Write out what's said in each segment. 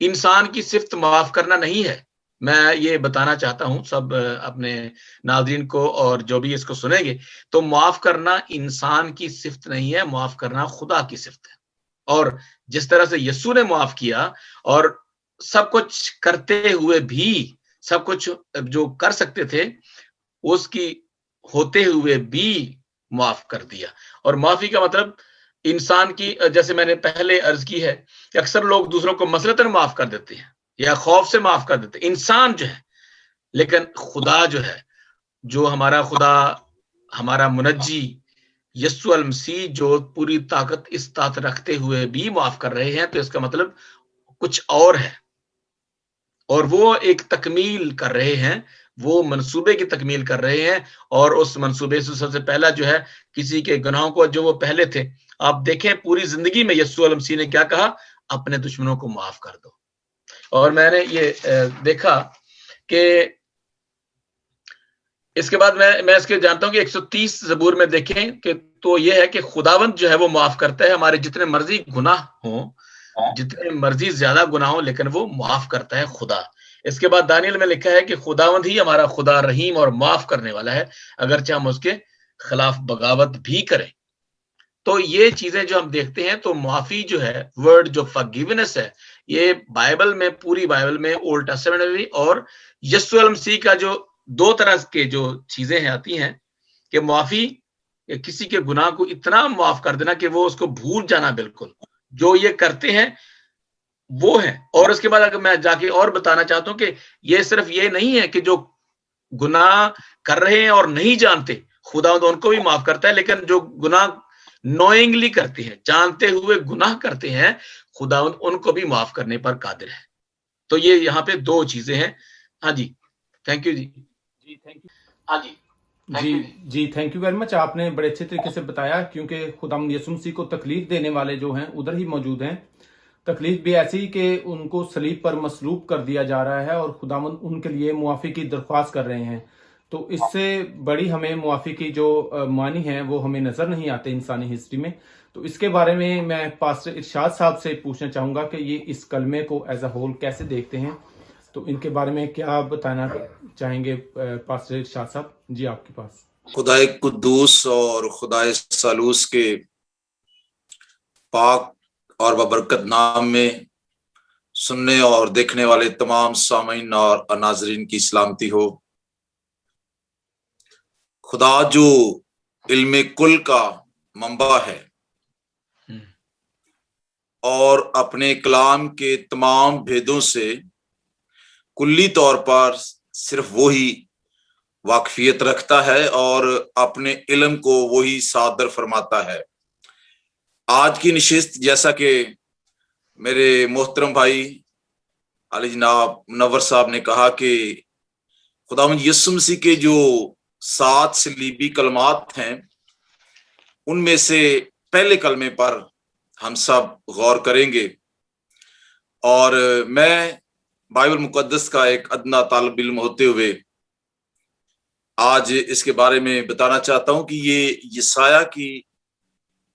انسان کی صفت معاف کرنا نہیں ہے. میں یہ بتانا چاہتا ہوں سب اپنے ناظرین کو اور جو بھی اس کو سنیں گے, تو معاف کرنا انسان کی صفت نہیں ہے, معاف کرنا خدا کی صفت ہے. اور جس طرح سے یسوع نے معاف کیا اور سب کچھ کرتے ہوئے بھی, سب کچھ جو کر سکتے تھے اس کی ہوتے ہوئے بھی معاف کر دیا. اور معافی کا مطلب انسان کی, جیسے میں نے پہلے عرض کی ہے کہ اکثر لوگ دوسروں کو مثلتاً معاف کر دیتے ہیں یا خوف سے معاف کر دیتے ہیں, انسان جو ہے. لیکن خدا جو ہے, جو ہمارا خدا, ہمارا منجی یسوع المسیح, جو پوری طاقت استطاعت رکھتے ہوئے بھی معاف کر رہے ہیں, تو اس کا مطلب کچھ اور ہے. اور وہ ایک تکمیل کر رہے ہیں, وہ منصوبے کی تکمیل کر رہے ہیں. اور اس منصوبے سے سب سے پہلا جو ہے, کسی کے گناہوں کو جو وہ پہلے تھے, آپ دیکھیں پوری زندگی میں یسوع المسیح نے کیا کہا, اپنے دشمنوں کو معاف کر دو. اور میں نے یہ دیکھا کہ اس کے بعد میں اس کے جانتا ہوں کہ 130 زبور میں دیکھیں کہ تو یہ ہے کہ خداوند جو ہے وہ معاف کرتا ہے ہمارے جتنے مرضی گناہ ہوں, جتنے مرضی زیادہ گناہ ہوں, لیکن وہ معاف کرتا ہے خدا. اس کے بعد دانیل میں لکھا ہے کہ خداوند ہی ہمارا خدا رحیم اور معاف کرنے والا ہے, اگرچہ ہم اس کے خلاف بغاوت بھی کریں. تو یہ چیزیں جو ہم دیکھتے ہیں, تو معافی جو ہے, ورڈ جو forgiveness ہے, یہ بائبل میں, پوری بائبل میں, اولڈ ٹیسٹمنٹ میں بھی, اور یسوع المسیح کا جو دو طرح کے جو چیزیں ہیں آتی ہیں کہ معافی, کسی کے گناہ کو اتنا معاف کر دینا کہ وہ اس کو بھول جانا بالکل, جو یہ کرتے ہیں وہ ہے. اور اس کے بعد اگر میں جا کے اور بتانا چاہتا ہوں کہ یہ صرف یہ نہیں ہے کہ جو گناہ کر رہے ہیں اور نہیں جانتے, خدا ان کو بھی معاف کرتا ہے, لیکن جو گناہ نوئنگلی کرتے ہیں, جانتے ہوئے گناہ کرتے ہیں, خدا ان کو بھی معاف کرنے پر قادر ہے. تو یہ یہاں پہ دو چیزیں ہیں. ہاں جی, تھینک یو. جی تھینک یو. ہاں جی جی تھینک یو ویری مچ. آپ نے بڑے اچھے طریقے سے بتایا, کیونکہ خداوند یسوع مسیح کو تکلیف دینے والے جو ہیں ادھر ہی موجود ہیں. تکلیف بھی ایسی کہ ان کو صلیب پر مصلوب کر دیا جا رہا ہے, اور خداوند ان کے لیے معافی کی درخواست کر رہے ہیں. تو اس سے بڑی ہمیں معافی کی جو معنی ہے وہ ہمیں نظر نہیں آتے انسانی ہسٹری میں. تو اس کے بارے میں پاسٹر ارشاد صاحب سے پوچھنا چاہوں گا کہ یہ اس کلمے کو ایز اے ہول کیسے دیکھتے ہیں, تو ان کے بارے میں کیا بتانا چاہیں گے پاسٹر ارشاد صاحب؟ جی آپ کے پاس. خدائے قدوس اور خدائے سالوس کے پاک اور ببرکت نام میں سننے اور دیکھنے والے تمام سامعین اور ناظرین کی سلامتی ہو. خدا جو علم کل کا منبع ہے اور اپنے کلام کے تمام بھیدوں سے کلی طور پر صرف وہی واقفیت رکھتا ہے اور اپنے علم کو وہی صادر فرماتا ہے. آج کی نشست, جیسا کہ میرے محترم بھائی علی جناب منور صاحب نے کہا کہ خداوند یسوع مسیح کے جو 7 صلیبی کلمات ہیں, ان میں سے پہلے کلمے پر ہم سب غور کریں گے. اور میں بائبل مقدس کا ایک ادنا طالب علم ہوتے ہوئے آج اس کے بارے میں بتانا چاہتا ہوں کہ یہ یسایہ کی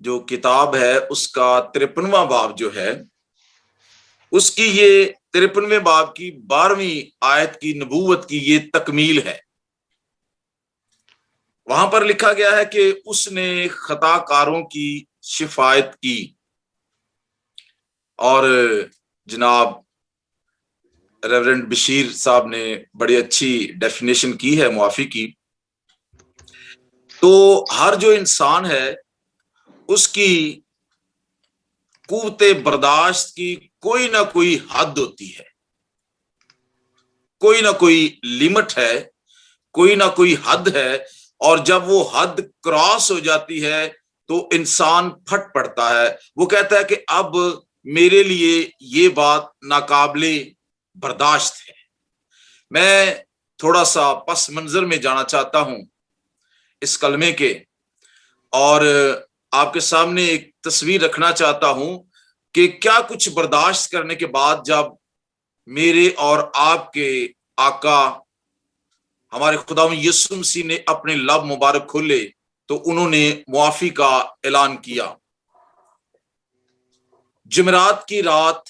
جو کتاب ہے اس کا 53واں باب جو ہے, اس کی یہ 53ویں باب کی 12ویں آیت کی نبوت کی یہ تکمیل ہے. وہاں پر لکھا گیا ہے کہ اس نے خطا کاروں کی شفاعت کی. اور جناب ریورنڈ بشیر صاحب نے بڑی اچھی ڈیفینیشن کی ہے معافی کی. تو ہر جو انسان ہے اس کی قوت برداشت کی کوئی نہ کوئی حد ہوتی ہے, کوئی نہ کوئی لمٹ ہے, کوئی نہ کوئی حد ہے. اور جب وہ حد کراس ہو جاتی ہے تو انسان پھٹ پڑتا ہے. وہ کہتا ہے کہ اب میرے لیے یہ بات ناقابل برداشت ہے. میں تھوڑا سا پس منظر میں جانا چاہتا ہوں اس کلمے کے, اور آپ کے سامنے ایک تصویر رکھنا چاہتا ہوں کہ کیا کچھ برداشت کرنے کے بعد جب میرے اور آپ کے آقا ہمارے خداوند یسوع مسیح نے اپنے لب مبارک کھولے تو انہوں نے معافی کا اعلان کیا. جمعرات کی رات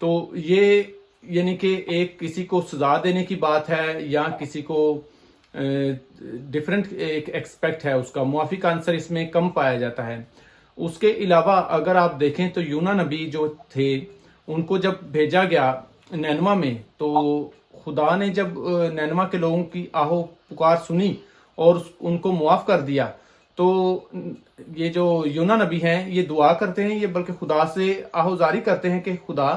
تو یہ یعنی کہ ایک کسی کو سزا دینے کی بات ہے یا کسی کو ڈفرینٹ ایک ایکسپیکٹ ہے اس کا، معافی کا عنصر اس میں کم پایا جاتا ہے۔ اس کے علاوہ اگر آپ دیکھیں تو یونا نبی جو تھے ان کو جب بھیجا گیا نینوا میں، تو خدا نے جب نینوا کے لوگوں کی آہو پکار سنی اور ان کو معاف کر دیا، تو یہ جو یونا نبی ہیں یہ دعا کرتے ہیں، یہ بلکہ خدا سے آہوزاری کرتے ہیں کہ خدا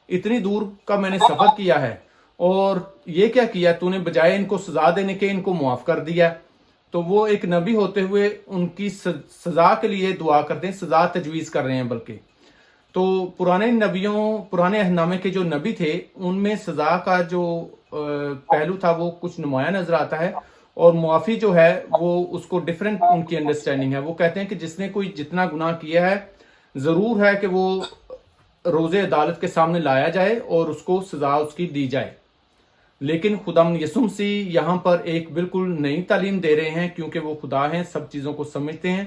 اتنی دور کا میں نے سفر کیا ہے اور یہ کیا کیا تو نے، بجائے ان کو سزا دینے کے ان کو معاف کر دیا۔ تو وہ ایک نبی ہوتے ہوئے ان کی سزا کے لیے دعا کرتے ہیں، سزا تجویز کر رہے ہیں بلکہ۔ تو پرانے عہد نامے کے جو نبی تھے ان میں سزا کا جو پہلو تھا وہ کچھ نمایاں نظر آتا ہے، اور معافی جو ہے وہ اس کو ڈفرینٹ ان کی انڈرسٹینڈنگ ہے۔ وہ کہتے ہیں کہ جس نے کوئی جتنا گناہ کیا ہے ضرور ہے کہ وہ روز عدالت کے سامنے لایا جائے اور اس کو سزا اس کی دی جائے، لیکن خداوند یسوع مسیح یہاں پر ایک بالکل نئی تعلیم دے رہے ہیں، کیونکہ وہ خدا ہیں، سب چیزوں کو سمجھتے ہیں،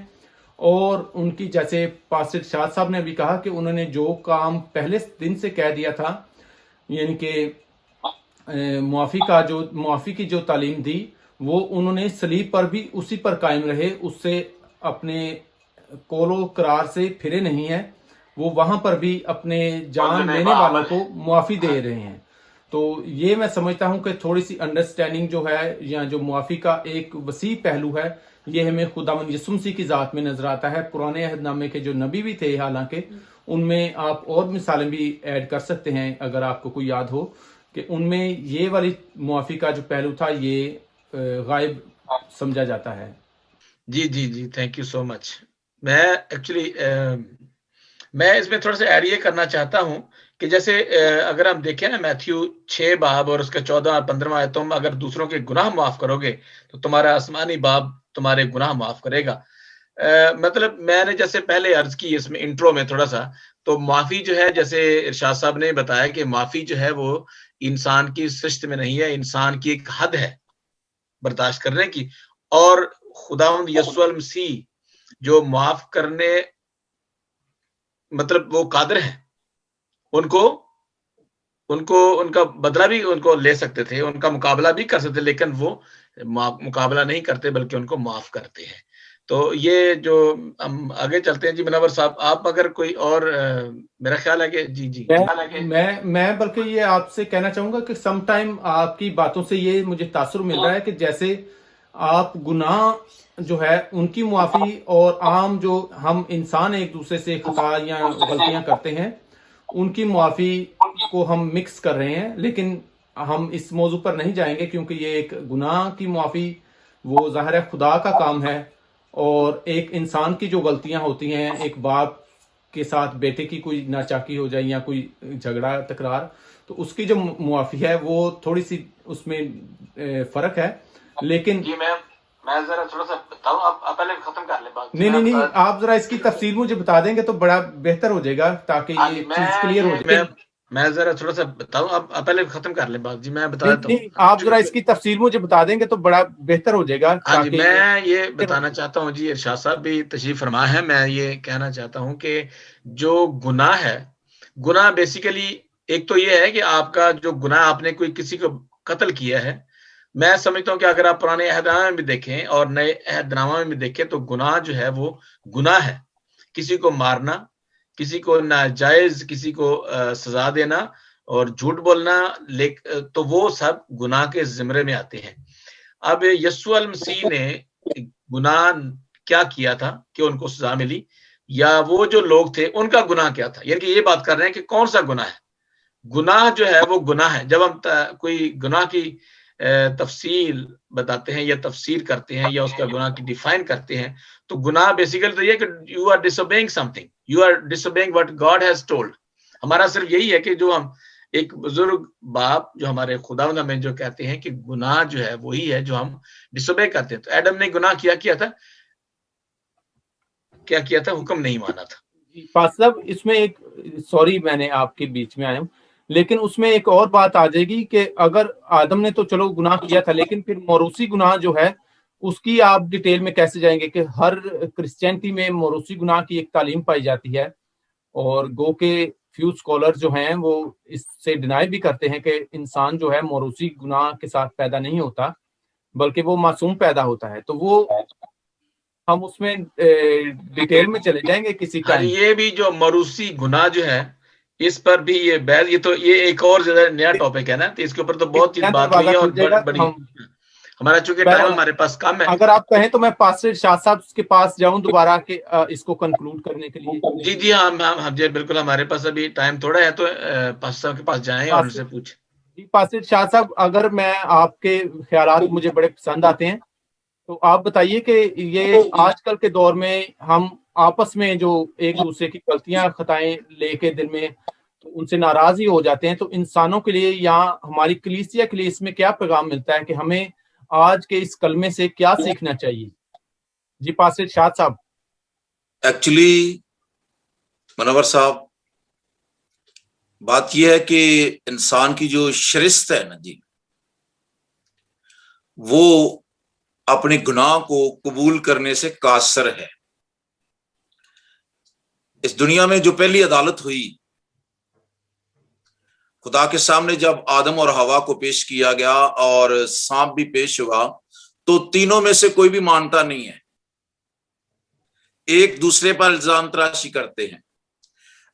اور ان کی جیسے پاسٹر شاد صاحب نے بھی کہا کہ انہوں نے جو کام پہلے دن سے کہہ دیا تھا، یعنی کہ معافی کی جو تعلیم دی، وہ انہوں نے صلیب پر بھی اسی پر قائم رہے، اس سے اپنے قول و قرار سے پھرے نہیں ہیں، وہ وہاں پر بھی اپنے جان لینے والوں کو معافی دے رہے ہیں۔ تو یہ میں سمجھتا ہوں کہ تھوڑی سی انڈرسٹینڈنگ جو ہے یا جو معافی کا ایک وسیع پہلو ہے، یہ ہمیں خداوند یسوع مسیح کی ذات میں نظر آتا ہے۔ پرانے عہد نامے کے جو نبی بھی تھے، حالانکہ ان میں آپ اور مثالیں بھی ایڈ کر سکتے ہیں اگر آپ کو کوئی یاد ہو، کہ ان میں یہ والی معافی کا جو پہلو تھا یہ غائب سمجھا جاتا ہے۔ جی جی جی، تھینک یو سو مچ۔ میں ایکچولی میں اس میں تھوڑا سا ایڈ یہ کرنا چاہتا ہوں کہ جیسے اگر ہم دیکھیں نا میتھیو 6 باب اور اس کے 14 اور 15 آئے، تم اگر دوسروں کے گناہ معاف کرو گے تو تمہارا آسمانی باپ تمہارے گناہ معاف کرے گا۔ مطلب میں نے جیسے پہلے عرض کی اس میں انٹرو میں تھوڑا سا، تو معافی جو ہے جیسے ارشاد صاحب نے بتایا کہ معافی جو ہے وہ انسان کی سشت میں نہیں ہے، انسان کی ایک حد ہے برداشت کرنے کی، اور خداوند یسوع المسیح جو معاف کرنے مطلب وہ قادر ہیں، ان کا بدلہ بھی ان کو لے سکتے تھے، ان کا مقابلہ بھی کر سکتے، لیکن وہ مقابلہ نہیں کرتے بلکہ ان کو معاف کرتے ہیں۔ تو یہ جو ہم آگے چلتے ہیں، جی منور صاحب آپ اگر کوئی اور میرا خیال ہے کہ جی میں بلکہ یہ آپ سے کہنا چاہوں گا کہ سم ٹائم آپ کی باتوں سے یہ مجھے تاثر مل رہا ہے کہ جیسے آپ گناہ جو ہے ان کی معافی اور عام جو ہم انسان ایک دوسرے سے خطا یا غلطیاں کرتے ہیں ان کی معافی کو ہم مکس کر رہے ہیں، لیکن ہم اس موضوع پر نہیں جائیں گے کیونکہ یہ ایک گناہ کی معافی وہ ظاہر ہے خدا کا کام ہے، اور ایک انسان کی جو غلطیاں ہوتی ہیں، ایک باپ کے ساتھ بیٹے کی کوئی ناچاکی ہو جائے یا کوئی جھگڑا تکرار، تو اس کی جو معافی ہے وہ تھوڑی سی اس میں فرق ہے۔ لیکن جی میں ذرا تھوڑا سا بتاؤں، آپ پہلے ختم کر لیں بات۔ نہیں آپ ذرا اس کی تفصیل مجھے بتا دیں گے تو بڑا بہتر ہو جائے گا تاکہ یہ چیز کلیئر ہو جائے۔ میں ذرا تھوڑا سا بتاؤں، آپ پہلے ختم کر لیں بات۔ جی میں بتا دیتا ہوں، آپ ذرا اس کی تفصیل مجھے بتا دیں گے تو بڑا بہتر ہو جائے گا۔ ہاں جی، میں یہ بتانا چاہتا ہوں، جی ارشاد صاحب بھی تشریف فرما ہے، میں یہ کہنا چاہتا ہوں کہ جو گناہ ہے، گناہ بیسیکلی ایک تو یہ ہے کہ آپ کا جو گناہ، آپ نے کوئی کسی کو قتل کیا ہے، میں سمجھتا ہوں کہ اگر آپ پرانے عہد نامے میں بھی دیکھیں اور نئے عہد نامے میں بھی دیکھیں تو گناہ جو ہے وہ گناہ ہے۔ کسی کو مارنا، کسی کو ناجائز کسی کو سزا دینا اور جھوٹ بولنا، تو وہ سب گناہ کے زمرے میں آتے ہیں۔ اب یسوع المسیح نے گناہ کیا کیا تھا کہ ان کو سزا ملی، یا وہ جو لوگ تھے ان کا گناہ کیا تھا؟ یعنی کہ یہ بات کر رہے ہیں کہ کون سا گناہ ہے۔ گناہ جو ہے وہ گناہ ہے۔ جب ہم کوئی گناہ کی تفصیل بتاتے ہیں یا تفسیر کرتے ہیں یا اس کا گناہ کی ڈیفائن کرتے ہیں، تو گناہ بیسیکلی تو یہ کہ you are disobeying something, you are disobeying what God has told. ہمارا صرف یہی ہے کہ جو ہم ایک بزرگ باپ جو ہمارے خداوند ہمیں جو کہتے ہیں کہ گناہ جو ہے وہی ہے جو ہم ڈس اوبے کرتے ہیں۔ تو ایڈم نے گناہ کیا تھا، کیا کیا تھا؟ حکم نہیں مانا تھا۔ پاسٹر صاحب اس میں ایک سوری میں نے آپ کے بیچ میں آیا ہوں، لیکن اس میں ایک اور بات آ جائے گی کہ اگر آدم نے تو چلو گناہ کیا تھا، لیکن پھر موروثی گناہ جو ہے اس کی آپ ڈیٹیل میں کیسے جائیں گے کہ ہر کرسچینٹی میں موروثی گناہ کی ایک تعلیم پائی جاتی ہے، اور گو کہ فیو اسکالر جو ہیں وہ اس سے ڈینائی بھی کرتے ہیں کہ انسان جو ہے موروثی گناہ کے ساتھ پیدا نہیں ہوتا بلکہ وہ معصوم پیدا ہوتا ہے. تو وہ ہم اس میں ڈیٹیل میں چلے جائیں گے کسی ہاں ٹائم. یہ بھی جو موروثی گناہ جو ہے اس پر بھی یہ بحث، یہ ایک اور زیادہ نیا ٹاپک ہے نا، تو اس کے اوپر تو بہت چیز نیا بات ہوئی دروازہ ہے اور کھل جائے گا. بڑی ہمارا چونکہ ٹائم بہرحال ہمارے پاس کم ہے. اگر آپ کہیں تو میں پاسٹر ارشاد صاحب کے پاس جاؤں دوبارہ کہ اس کو کنکلوڈ کرنے کے لیے. جی ہاں جی بالکل، ہمارے پاس ابھی ٹائم تھوڑا ہے، تو پاسٹر صاحب کے پاس جائیں اور ان سے پوچھیں. جی پاسٹر ارشاد صاحب، اگر میں آپ کے خیالات مجھے بڑے پسند آتے ہیں تو آپ بتائیے کہ یہ آج کل کے دور میں ہم آپس میں جو ایک دوسرے کی غلطیاں خطائیں لے کے دل میں تو ان سے ناراض ہی ہو جاتے ہیں، تو انسانوں کے لیے یا ہماری کلیسیا کے لیے اس میں کیا پیغام ملتا ہے کہ ہمیں آج کے اس کلمے سے کیا سیکھنا چاہیے؟ جی پاسٹر ارشاد صاحب. ایکچولی منور صاحب، بات یہ ہے کہ انسان کی جو شرست ہے نا جی، وہ اپنے گناہ کو قبول کرنے سے قاصر ہے. اس دنیا میں جو پہلی عدالت ہوئی خدا کے سامنے، جب آدم اور حوا کو پیش کیا گیا اور سانپ بھی پیش ہوا، تو تینوں میں سے کوئی بھی مانتا نہیں ہے، ایک دوسرے پر الزام تراشی کرتے ہیں.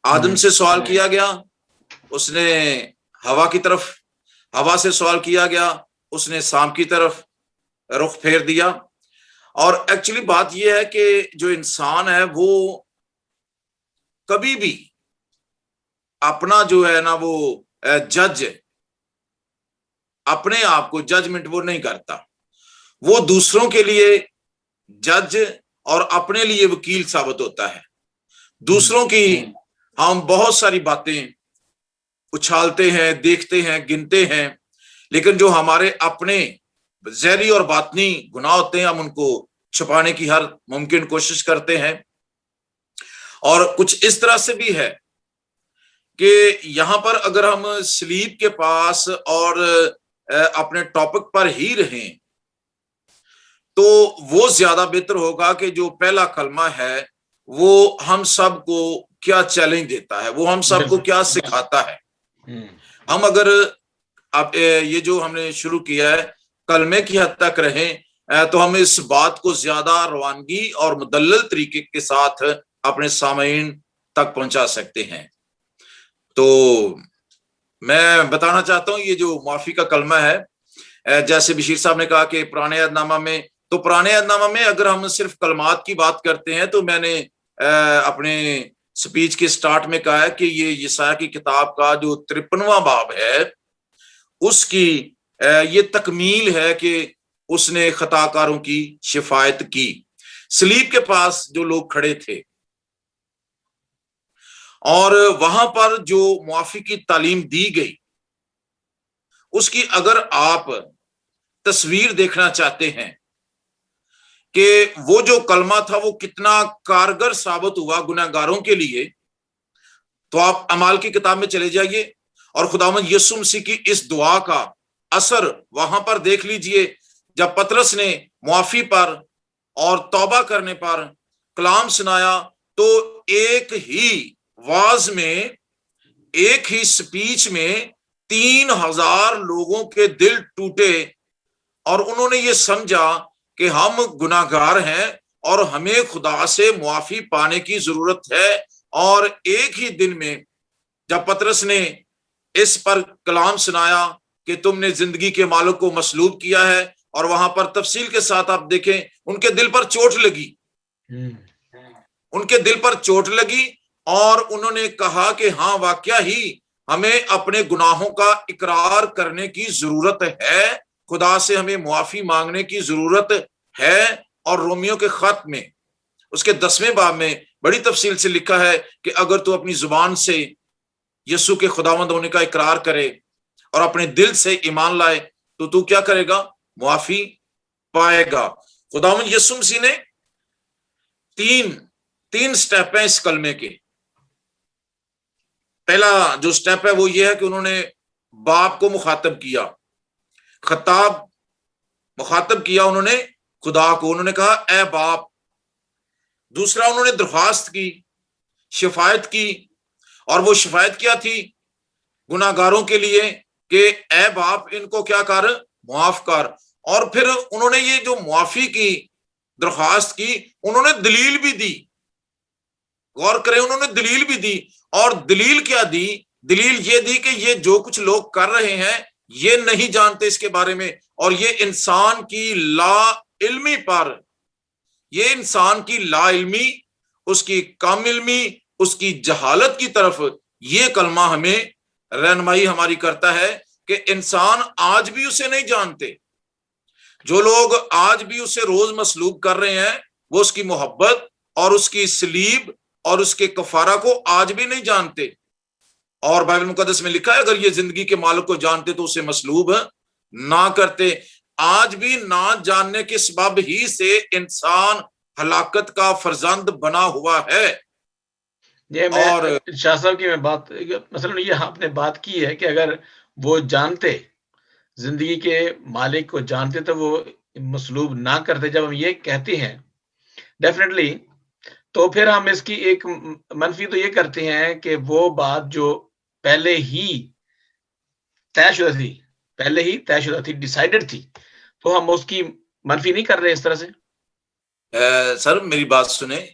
آدم سے سوال کیا گیا، اس نے حوا کی طرف، حوا سے سوال کیا گیا، اس نے سانپ کی طرف رخ پھیر دیا. اور ایکچولی بات یہ ہے کہ جو انسان ہے وہ کبھی بھی اپنا جو ہے نا وہ جج، اپنے آپ کو ججمنٹ وہ نہیں کرتا، وہ دوسروں کے لیے جج اور اپنے لیے وکیل ثابت ہوتا ہے. دوسروں کی ہم بہت ساری باتیں اچھالتے ہیں، دیکھتے ہیں، گنتے ہیں، لیکن جو ہمارے اپنے ظاہری اور باطنی گناہ ہوتے ہیں ہم ان کو چھپانے کی ہر ممکن کوشش کرتے ہیں. اور کچھ اس طرح سے بھی ہے کہ یہاں پر اگر ہم سلیب کے پاس اور اپنے ٹاپک پر ہی رہیں تو وہ زیادہ بہتر ہوگا کہ جو پہلا کلمہ ہے وہ ہم سب کو کیا چیلنج دیتا ہے، وہ ہم سب کو کیا سکھاتا ہے. ہم اگر اب یہ جو ہم نے شروع کیا ہے کلمے کی حد تک رہیں تو ہم اس بات کو زیادہ روانگی اور مدلل طریقے کے ساتھ اپنے سامعین تک پہنچا سکتے ہیں. تو میں بتانا چاہتا ہوں یہ جو معافی کا کلمہ ہے، جیسے بشیر صاحب نے کہا کہ پرانے عہد نامہ میں، تو پرانے عہد نامہ میں اگر ہم صرف کلمات کی بات کرتے ہیں تو میں نے اپنے سپیچ کے سٹارٹ میں کہا ہے کہ یہ یسایہ کی کتاب کا جو 53واں باب ہے اس کی یہ تکمیل ہے کہ اس نے خطا کاروں کی شفاعت کی. سلیب کے پاس جو لوگ کھڑے تھے اور وہاں پر جو معافی کی تعلیم دی گئی، اس کی اگر آپ تصویر دیکھنا چاہتے ہیں کہ وہ جو کلمہ تھا وہ کتنا کارگر ثابت ہوا گناہ گاروں کے لیے، تو آپ اعمال کی کتاب میں چلے جائیے اور خداوند یسوع مسیح کی اس دعا کا اثر وہاں پر دیکھ لیجئے. جب پطرس نے معافی پر اور توبہ کرنے پر کلام سنایا تو ایک ہی واز میں، ایک ہی سپیچ میں 3000 لوگوں کے دل ٹوٹے اور انہوں نے یہ سمجھا کہ ہم گناہ گار ہیں اور ہمیں خدا سے معافی پانے کی ضرورت ہے. اور ایک ہی دن میں جب پطرس نے اس پر کلام سنایا کہ تم نے زندگی کے مالک کو مسلوب کیا ہے، اور وہاں پر تفصیل کے ساتھ آپ دیکھیں ان کے دل پر چوٹ لگی، ان کے دل پر چوٹ لگی اور انہوں نے کہا کہ ہاں واقعہ ہی ہمیں اپنے گناہوں کا اقرار کرنے کی ضرورت ہے، خدا سے ہمیں معافی مانگنے کی ضرورت ہے. اور رومیو کے خط میں اس کے 10ویں باب میں بڑی تفصیل سے لکھا ہے کہ اگر تو اپنی زبان سے یسوع کے خداوند ہونے کا اقرار کرے اور اپنے دل سے ایمان لائے تو کیا کرے گا؟ معافی پائے گا. خداوند یسوع مسیح نے تین سٹیپ ہیں اس کلمے کے. پہلا جو سٹیپ ہے وہ یہ ہے کہ انہوں نے باپ کو مخاطب کیا، خطاب مخاطب کیا انہوں نے خدا کو، انہوں نے کہا اے باپ. دوسرا انہوں نے درخواست کی، شفاعت کی، اور وہ شفاعت کیا تھی گناہگاروں کے لیے کہ اے باپ ان کو کیا کر، معاف کر. اور پھر انہوں نے یہ جو معافی کی درخواست کی، انہوں نے دلیل بھی دی. غور کریں، انہوں نے دلیل بھی دی. اور دلیل کیا دی؟ دلیل یہ دی کہ یہ جو کچھ لوگ کر رہے ہیں یہ نہیں جانتے اس کے بارے میں، اور یہ انسان کی لا علمی پر، یہ انسان کی لا علمی، اس کی کم علمی، اس کی جہالت کی طرف یہ کلمہ ہمیں رہنمائی ہماری کرتا ہے کہ انسان آج بھی اسے نہیں جانتے. جو لوگ آج بھی اسے روز مسلوب کر رہے ہیں وہ اس کی محبت اور اس کی صلیب اور اس کے کفارہ کو آج بھی نہیں جانتے. اور بائبل مقدس میں لکھا ہے اگر یہ زندگی کے مالک کو جانتے تو اسے مسلوب نہ کرتے. آج بھی نہ جاننے کے سبب ہی سے انسان ہلاکت کا فرزند بنا ہوا ہے. اور شاہ صاحب کی میں بات مثلا یہ آپ نے بات کی ہے کہ اگر وہ جانتے، زندگی کے مالک کو جانتے تو وہ مسلوب نہ کرتے. جب ہم یہ کہتے ہیں ڈیفینیٹلی، تو پھر ہم اس کی ایک منفی تو یہ کرتے ہیں کہ وہ بات جو پہلے ہی طے شدہ تھی، ڈیسائیڈڈ تھی، تو ہم اس کی منفی نہیں کر رہے اس طرح سے. سر میری بات سنیں،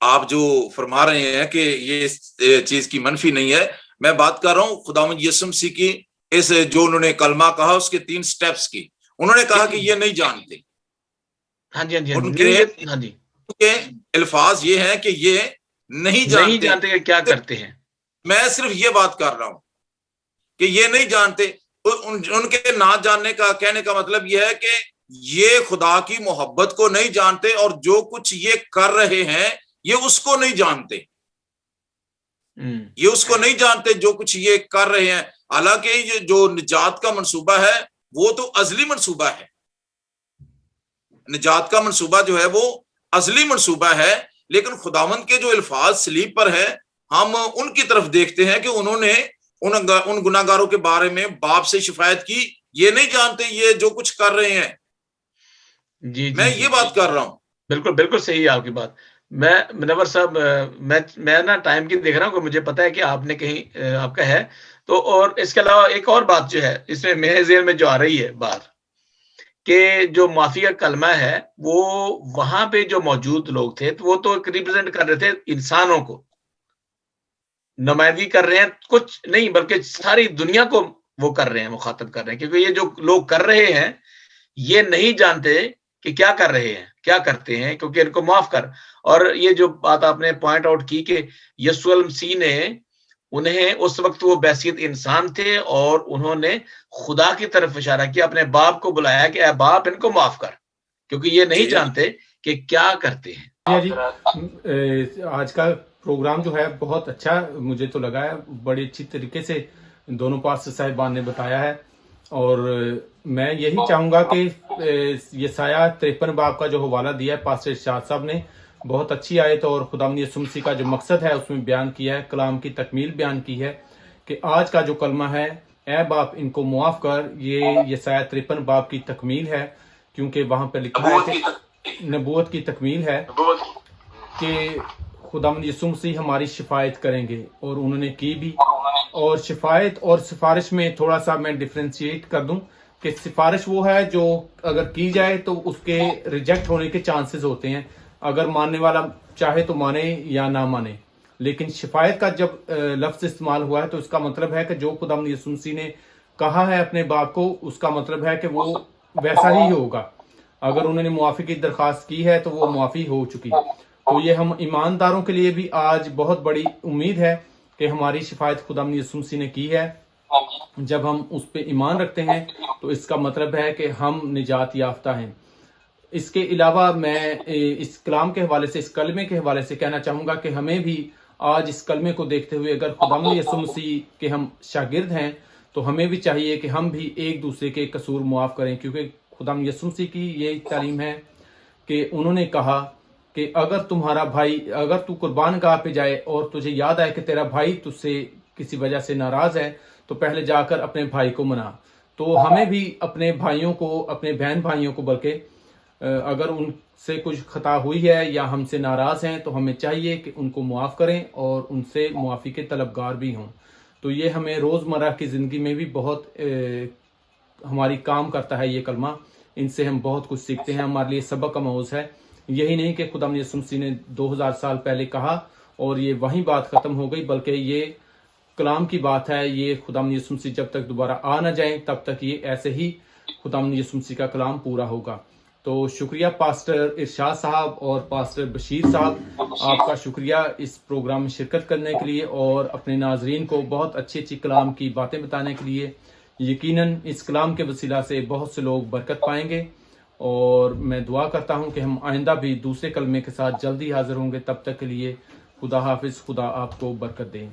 آپ جو فرما رہے ہیں کہ یہ چیز کی منفی نہیں ہے، میں بات کر رہا ہوں خداوند یسوع مسیح کی اس جو انہوں نے کلمہ کہا اس کے 3 سٹیپس کی. انہوں نے کہا کہ یہ نہیں جانتے. ہاں جی ہاں جی، کے الفاظ یہ ہیں کہ یہ نہیں جانتے کہ کیا کرتے ہیں. میں صرف یہ بات کر رہا ہوں کہ یہ نہیں جانتے. ان کے نہ جاننے کا کہنے کا مطلب یہ ہے کہ یہ خدا کی محبت کو نہیں جانتے، اور جو کچھ یہ کر رہے ہیں یہ اس کو نہیں جانتے. یہ اس کو نہیں جانتے جو کچھ یہ کر رہے ہیں. حالانکہ یہ جو نجات کا منصوبہ ہے وہ تو ازلی منصوبہ ہے. نجات کا منصوبہ جو ہے وہ ازلی منصوبہ ہے، لیکن خداوند کے جو الفاظ صلیب پر ہے ہم ان کی طرف دیکھتے ہیں کہ انہوں نے ان گناہگاروں کے بارے میں باپ سے شفاعت کی. یہ نہیں جانتے یہ جو کچھ کر رہے ہیں. میں یہ بات کر رہا ہوں. بالکل بالکل صحیح ہے آپ کی بات. میں منور صاحب میں نا ٹائم کی دیکھ رہا ہوں کہ مجھے پتا ہے کہ آپ نے کہیں آپ کا ہے تو، اور اس کے علاوہ ایک اور بات جو ہے اس میں میرے ذہن میں جو آ رہی ہے بات کہ جو معافی کا کلمہ ہے وہ وہاں پہ جو موجود لوگ تھے تو وہ تو ریپرزینٹ کر رہے تھے انسانوں کو، نمائندگی کر رہے ہیں، کچھ نہیں بلکہ ساری دنیا کو وہ کر رہے ہیں، مخاطب کر رہے ہیں، کیونکہ یہ جو لوگ کر رہے ہیں یہ نہیں جانتے کہ کیا کر رہے ہیں، کیا کرتے ہیں، کیونکہ ان کو معاف کر. اور یہ جو بات آپ نے پوائنٹ آؤٹ کی کہ یسوع المسیح نے انہیں اس وقت وہ بحیثیت انسان تھے اور انہوں نے خدا کی طرف اشارہ کیا، اپنے باپ کو بلایا کہ اے باپ ان کو معاف کر، کیونکہ یہ نہیں جانتے کہ کیا کرتے ہیں. جی آج کا پروگرام جو ہے بہت اچھا مجھے تو لگا ہے، بڑی اچھی طریقے سے دونوں پاسٹر صاحبان نے بتایا ہے. اور میں یہی چاہوں گا کہ یسایہ 53 باب کا جو حوالہ دیا ہے پاسٹر ارشاد صاحب نے، بہت اچھی آیت اور خداوند یسوع مسیح کا جو مقصد ہے اس میں بیان کیا ہے، کلام کی تکمیل بیان کی ہے کہ آج کا جو کلمہ ہے اے باپ ان کو معاف کر، یہ یسایہ 53 باب کی تکمیل ہے، کیونکہ وہاں پہ لکھا ہے کہ نبوت کی تکمیل ہے کہ خداوند یسوع مسیح ہماری شفاعت کریں گے، اور انہوں نے کی بھی. اور شفاعت اور سفارش میں تھوڑا سا میں ڈیفرینشیٹ کر دوں کہ سفارش وہ ہے جو اگر کی جائے تو اس کے ریجیکٹ ہونے کے چانسز ہوتے ہیں، اگر ماننے والا چاہے تو مانے یا نہ مانے. لیکن شفاعت کا جب لفظ استعمال ہوا ہے تو اس کا مطلب ہے کہ جو خداوند یسوع مسیح نے کہا ہے اپنے باپ کو، اس کا مطلب ہے کہ وہ ویسا ہی ہوگا. اگر انہوں نے معافی کی درخواست کی ہے تو وہ معافی ہو چکی. تو یہ ہم ایمانداروں کے لیے بھی آج بہت بڑی امید ہے کہ ہماری شفاعت خداوند یسوع مسیح نے کی ہے. جب ہم اس پہ ایمان رکھتے ہیں تو اس کا مطلب ہے کہ ہم نجات یافتہ ہیں. اس کے علاوہ میں اس کلام کے حوالے سے، اس کلمے کے حوالے سے کہنا چاہوں گا کہ ہمیں بھی آج اس کلمے کو دیکھتے ہوئے اگر خداوند یسوع مسیح کے ہم شاگرد ہیں تو ہمیں بھی چاہیے کہ ہم بھی ایک دوسرے کے قصور معاف کریں، کیونکہ خداوند یسوع مسیح کی یہی تعلیم ہے کہ انہوں نے کہا کہ اگر تمہارا بھائی، اگر تو قربان گاہ پہ جائے اور تجھے یاد آئے کہ تیرا بھائی تجھ سے کسی وجہ سے ناراض ہے تو پہلے جا کر اپنے بھائی کو منا. تو ہمیں بھی اپنے بھائیوں کو، اپنے بہن بھائیوں کو بلکہ اگر ان سے کچھ خطا ہوئی ہے یا ہم سے ناراض ہیں تو ہمیں چاہیے کہ ان کو معاف کریں اور ان سے معافی کے طلبگار بھی ہوں. تو یہ ہمیں روزمرہ کی زندگی میں بھی بہت ہماری کام کرتا ہے یہ کلمہ. ان سے ہم بہت کچھ سیکھتے ہیں, ہمارے لیے سبق آموز ہے. یہی نہیں کہ خدا یسوع مسیح نے 2000 سال پہلے کہا اور یہ وہیں بات ختم ہو گئی, بلکہ یہ کلام کی بات ہے. یہ خدا یسوع مسیح جب تک دوبارہ آ نہ جائیں تب تک یہ ایسے ہی خدا یسوع مسیح کا کلام پورا ہوگا. تو شکریہ پاسٹر ارشاد صاحب اور پاسٹر بشیر صاحب, آپ کا شکریہ اس پروگرام میں شرکت کرنے کے لیے اور اپنے ناظرین کو بہت اچھی اچھی کلام کی باتیں بتانے کے لیے. یقیناً اس کلام کے وسیلہ سے بہت سے لوگ برکت پائیں گے, اور میں دعا کرتا ہوں کہ ہم آئندہ بھی دوسرے کلمے کے ساتھ جلدی حاضر ہوں گے. تب تک کے لیے خدا حافظ, خدا آپ کو برکت دیں.